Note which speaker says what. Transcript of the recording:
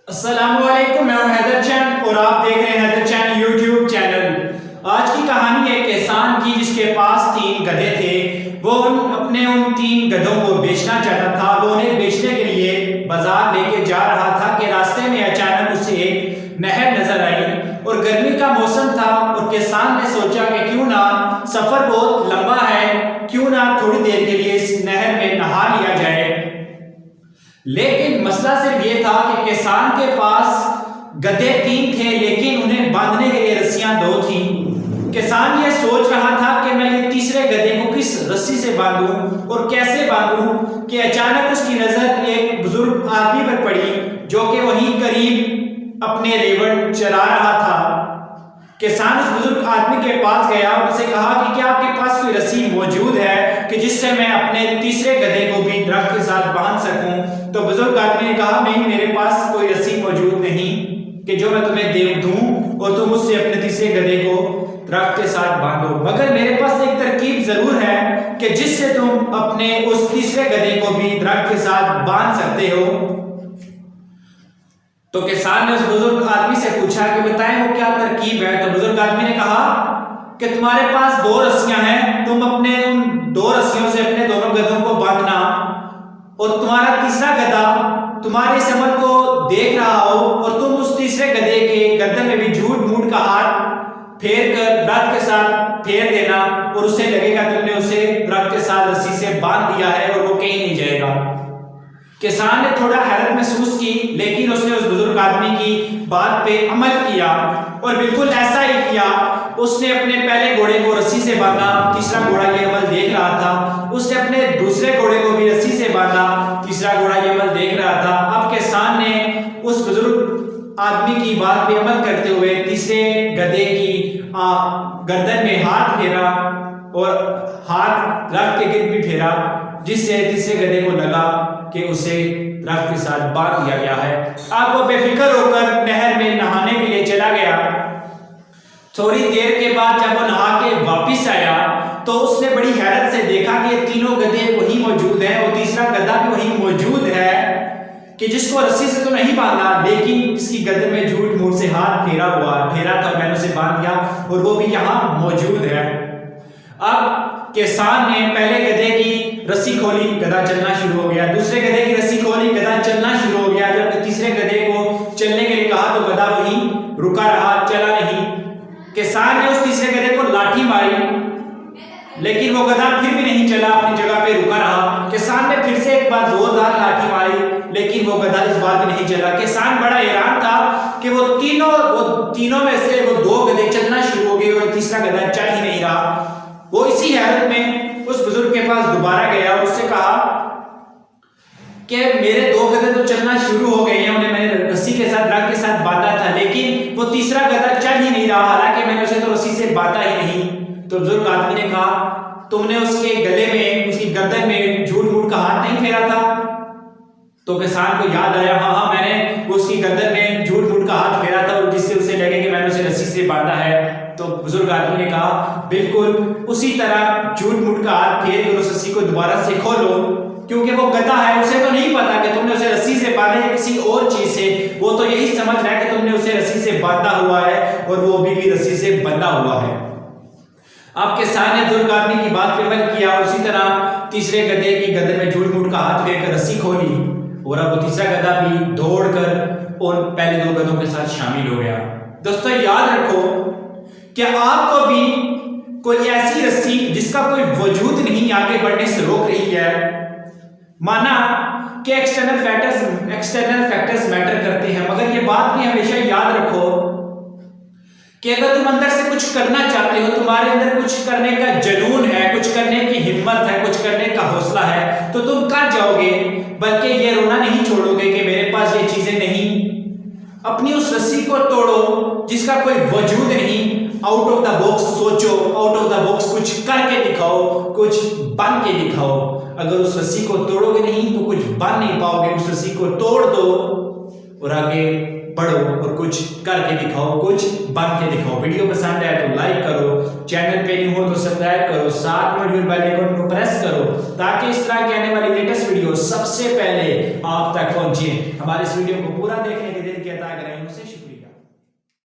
Speaker 1: السلام علیکم، میں ہوں حیدر چند اور آپ دیکھ رہے ہیں حیدر چند یوٹیوب چینل۔ آج کی کہانی ایک کسان کی جس کے پاس 3 گدھے تھے۔ وہ اپنے ان 3 گدھوں کو بیچنا چاہتا تھا۔ وہ انہیں بیچنے کے لیے بازار لے کے جا رہا تھا کہ راستے میں اچانک اسے ایک نہر نظر آئی اور گرمی کا موسم تھا، اور کسان نے سوچا کہ کیوں نہ، سفر بہت لمبا ہے، کیوں نہ تھوڑی دیر کے لیے اس نہر میں نہا لیا جائے۔ لیکن مسئلہ صرف یہ تھا کہ کسان کے پاس گدھے 3 تھے لیکن انہیں باندھنے کے لیے رسیاں 2 تھیں۔ کسان یہ سوچ رہا تھا کہ میں یہ تیسرے گدھے کو کس رسی سے باندھوں اور کیسے باندھوں کہ اچانک اس کی نظر ایک بزرگ آدمی پر پڑی جو کہ وہیں قریب اپنے ریوڑ چلا رہا تھا۔ کسان اس بزرگ آدمی کے پاس گیا اور اسے کہا کہ کیا آپ کے پاس کوئی رسی موجود ہے کہ جس سے میں اپنے تیسرے گدھے کو بھی درخت کے ساتھ باندھ سکوں؟ تو بزرگ آدمی نے کہا نہیں، میرے پاس کوئی رسی موجود نہیں کہ جو میں تمہیں دے دوں اور تم اس سے اپنے تیسرے گدھے کو درخت کے ساتھ باندھو، مگر میرے پاس ایک ترکیب ضرور ہے کہ جس سے تم اپنے اس تیسرے گدھے کو بھی درخت کے ساتھ باندھ سکتے ہو۔ تو کسان نے اس بزرگ آدمی سے پوچھا کہ بتائیں وہ کیا ترکیب ہے؟ تو بزرگ آدمی نے کہا کہ تمہارے پاس 2 رسیاں ہیں، تم اپنے ان 2 رسیوں سے اپنے دونوں گدھوں کو باندھنا، اور تمہارا تیسرا گدھا تمہارے اس عمل کو دیکھ رہا ہو اور تم اس تیسرے گدھے کے گردن میں بھی جھوٹ موٹ کا ہاتھ پھیر کر درخت کے ساتھ پھیر دینا، اور اسے لگے گا تم نے اسے درخت کے ساتھ رسی سے باندھ دیا ہے اور وہ کہیں نہیں جائے گا۔ کسان نے تھوڑا حیرت محسوس کی، لیکن اس نے اس بزرگ آدمی کی بات پہ عمل کیا اور بالکل ایسا ہی کیا۔ اس نے اپنے پہلے گھوڑے کو رسی سے باندھا، تیسرا گھوڑا یہ عمل دیکھ رہا تھا۔ اس نے اپنے دوسرے گھوڑے کو بھی رسی سے باندھا، تیسرا گھوڑا یہ عمل دیکھ رہا تھا۔ اب کسان نے اس بزرگ آدمی کی بات پہ عمل کرتے ہوئے تیسرے گدھے کی گردن میں ہاتھ پھیرا اور ہاتھ درخت کے گرد بھی پھیرا، جس سے تیسرے گدھے کو لگا کہ اسے درخت کے ساتھ باندھ دیا گیا ہے۔ اب وہ بے فکر ہو کر نہر میں نہانے کے لیے چلا گیا۔ تھوڑی دیر کے بعد جب وہ نہا کے واپس آیا تو اس نے بڑی حیرت سے دیکھا کہ یہ تینوں گدھے وہی موجود ہیں اور تیسرا گدھا بھی وہی موجود ہے کہ جس کو رسی سے تو نہیں باندھا، لیکن اس کی گردن میں جھوٹ موٹ سے ہاتھ پھیرا تھا، میں نے اسے باندھ دیا اور وہ بھی یہاں موجود ہے۔ اب کسان نے پہلے گدھے کی رسی کھولی، گدھا چلنا شروع ہو گیا۔ دوسرے گدھے کی رسی کھولی، گدھا چلنا شروع ہو گیا۔ جب تیسرے گدھے کو چلنے کے لیے کہا تو گدھا وہیں رکا رہا، چلا نہیں۔ کسان نے اس تیسرے گدھے کو لاٹھی ماری، لیکن وہ گدھا پھر بھی نہیں چلا، اپنی جگہ پہ رکا رہا۔ کسان نے پھر سے ایک بار زوردار لاٹھی ماری، لیکن وہ گدھا اس بار بھی نہیں چلا۔ کسان بڑا حیران تھا کہ وہ تینوں میں سے وہ 2 گدھے چلنا شروع ہو گئے اور تیسرا گدھا چل ہی نہیں رہا۔ وہ اسی حیرت میں اس بزرگ کے پاس دوبارہ گیا اور اس سے کہا کہ میرے 2 گدھے تو چلنا شروع ہو گئے ہیں، انہیں میں نے رسی کے ساتھ درخت کے ساتھ باندھا تھا، لیکن وہ تیسرا گدھا چل ہی نہیں رہا، حالانکہ میں نے اسے تو رسی سے باندھا ہی نہیں۔ تو بزرگ آدمی نے کہا تم نے اس کے گلے میں، اس کی گردن میں جھوٹ موٹ کا ہاتھ نہیں پھیرا تھا؟ تو کسان کو یاد آیا، ہاں میں نے اس کی گردن میں جھوٹ موٹ کا ہاتھ پھیرا تھا اور جس سے اسے لگے کہ میں نے اسے رسی سے باندھا ہے۔ تو بزرگ آدمی نے کہا بالکل اسی طرح جھوٹ موٹ کا ہاتھ پھیر کر اس رسی کو دوبارہ سے کھولو، کیونکہ وہ گدھا ہے، اسے تو نہیں پتا کہ تم نے اسے رسی سے باندھا ہے کسی اور چیز سے، وہ تو یہی سمجھ رہا ہے کہ تم نے اسے رسی سے باندھا ہوا ہے اور وہ ابھی بھی رسی سے بندھا ہوا ہے۔ اب کسان نے بزرگ آدمی کی بات پہ عمل کیا اور اسی طرح تیسرے گدھے کی گردن میں جھوٹ موٹ کا ہاتھ پھیر کر رسی کھولی، اور اب وہ تیسرا گدھا بھی دوڑ کر ان پہلے 2 گدھوں کے ساتھ شامل ہو گیا۔ دوستو یاد رکھو کہ آپ کو بھی کوئی ایسی رسی جس کا کوئی وجود نہیں آگے بڑھنے سے روک رہی ہے، مانا کہ ایکسٹرنل فیکٹرز میٹر کرتے ہیں، مگر یہ بات بھی ہمیشہ یاد رکھو کہ اگر تم اندر سے کچھ کرنا چاہتے ہو، تمہارے اندر کچھ کرنے کا جنون ہے، کچھ کرنے کی ہمت ہے، کچھ کرنے کا حوصلہ ہے، تو تم کر جاؤ گے، بلکہ یہ رونا نہیں چھوڑو گے کہ میرے پاس یہ چیزیں نہیں۔ اپنی اس رسی کو توڑو جس کا کوئی وجود نہیں، آؤٹ آف دا باکس سوچو، آؤٹ آف دا باکس کچھ کر کے دکھاؤ، کچھ بن کے دکھاؤ۔ اگر اس رسی کو توڑو گے نہیں تو کچھ بن نہیں پاؤ گے، اس رسی کو توڑ دو اور آگے بڑھو اور کچھ کر کے دکھاؤ, کچھ بن کے دکھاؤ. ویڈیو پسند ہے تو لائک کرو, چینل پہ نہیں ہو تو سبسکرائب کرو, ساتھ میں بیل آئیکن کو پریس کرو تاکہ اس طرح کی آنے والی لیٹسٹ ویڈیو سب سے پہلے آپ تک پہنچے. ہمارے اس ویڈیو کو پورا دیکھنے کے دل کی عطا کریں.